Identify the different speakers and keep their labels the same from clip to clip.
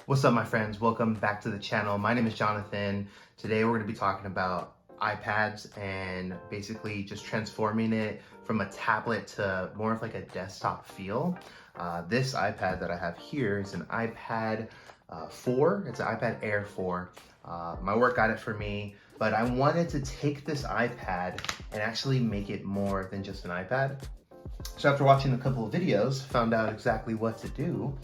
Speaker 1: What's up, my friends? Welcome back to the channel. My name is Jonathan. Today we're going to be talking about iPads and basically just transforming it from a tablet to more of like a desktop feel. This iPad that I have here is an iPad 4. It's an iPad Air 4. My work got it for me, but I wanted to take this iPad and actually make it more than just an iPad. So after watching a couple of videos, found out exactly what to do,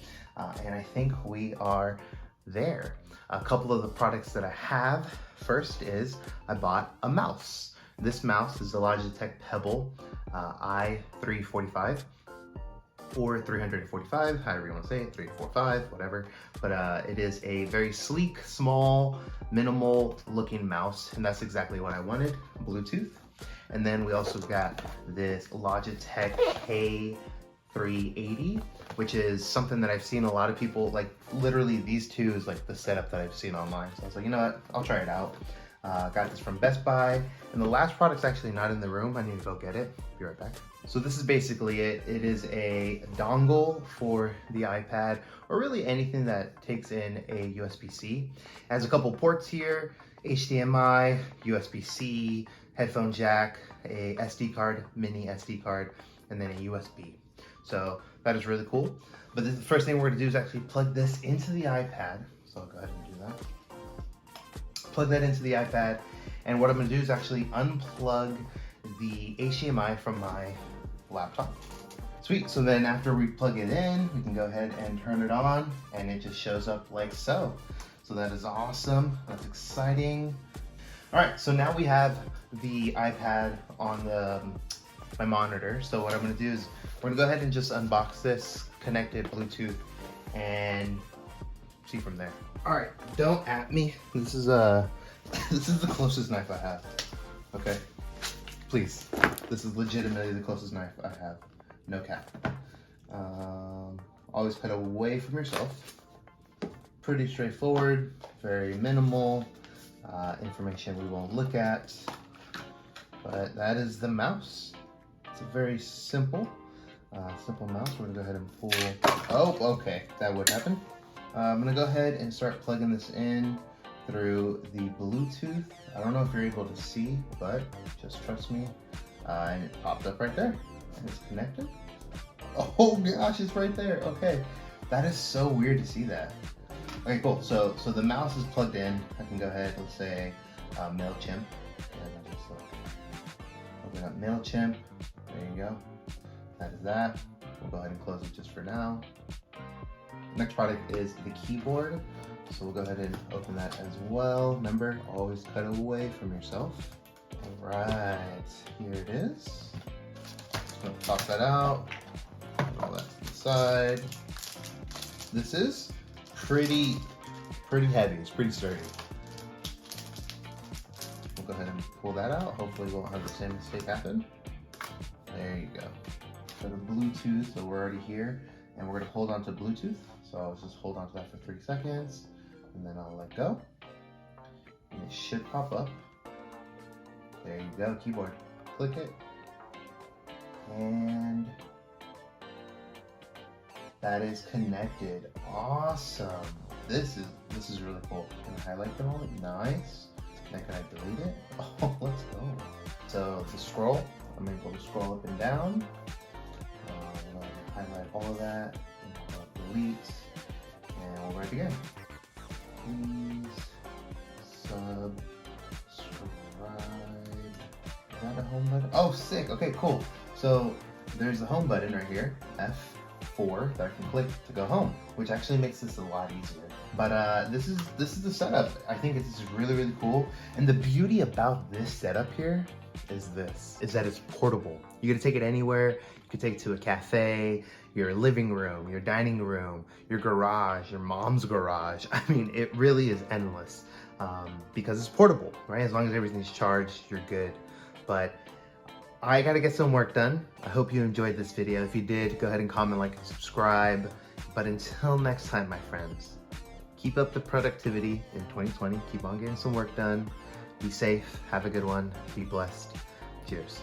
Speaker 1: and I think we are there. A couple of the products that I have, first is I bought a mouse. This mouse is the Logitech Pebble i345 or 345, however you want to say it, 345, whatever. But it is a very sleek, small, minimal looking mouse, and that's exactly what I wanted, Bluetooth. And then we also got this Logitech K380, which is something that I've seen a lot of people, like literally these two is like the setup that I've seen online. So I was like, you know what, I'll try it out. Got this from Best Buy, and the last product's actually not in the room. I need to go get it. Be right back. So this is basically it. It is a dongle for the iPad, or really anything that takes in a USB-C. It has a couple ports here, HDMI, USB-C, headphone jack, a SD card, mini SD card, and then a USB. So that is really cool. But the first thing we're gonna do is actually plug this into the iPad. So I'll go ahead and do that. Plug that into the iPad, and what I'm going to do is actually unplug the HDMI from my laptop. Sweet. So then after we plug it in, we can go ahead and turn it on, and it just shows up like so. So that is awesome. That's exciting. All right, so now we have the iPad on my monitor. So what I'm going to do is we're going to go ahead and just unbox this, connect it Bluetooth, and see from there. All right, don't at me. This is this is the closest knife I have. Okay, please. This is legitimately the closest knife I have. No cap. Always cut away from yourself. Pretty straightforward. Very minimal information we won't look at. But that is the mouse. It's a very simple mouse. We're gonna go ahead and pull. Oh, okay, that would happen. I'm gonna go ahead and start plugging this in through the Bluetooth. I don't know if you're able to see, but just trust me. And it popped up right there, and it's connected. Oh gosh, it's right there. Okay, that is so weird to see that. Okay, cool. So the mouse is plugged in. I can go ahead, let's say MailChimp. And I'll just open up MailChimp. There you go. That is that. We'll go ahead and close it just for now. Next product is the keyboard. So we'll go ahead and open that as well. Remember, always cut away from yourself. All right, here it is. Just gonna pop that out. Put all that to the side. This is pretty heavy. It's pretty sturdy. We'll go ahead and pull that out. Hopefully we won't have the same mistake happen. There you go. So the Bluetooth, so we're already here. And we're gonna hold on to Bluetooth. So I'll just hold on to that for 3 seconds, and then I'll let go. And it should pop up. There you go, keyboard. Click it. And that is connected. Awesome. This is really cool. Can I highlight them all? Nice. Then can I delete it? Oh, let's go. So the scroll, I'm able to scroll up and down. Highlight all of that, delete, and we'll write again. Please subscribe. Is that a home button? Oh, sick. Okay, cool. So there's the home button right here, F4, that I can click to go home, which actually makes this a lot easier. But this is the setup. I think it's really cool. And the beauty about this setup here is that it's portable. You can take it anywhere. You can take it to a cafe, your living room, your dining room, your garage, your mom's garage. I mean, it really is endless because it's portable, right? As long as everything's charged, you're good. But I gotta get some work done. I hope you enjoyed this video. If you did, go ahead and comment, like, and subscribe. But until next time, my friends, keep up the productivity in 2020. Keep on getting some work done. Be safe, have a good one, be blessed. Cheers.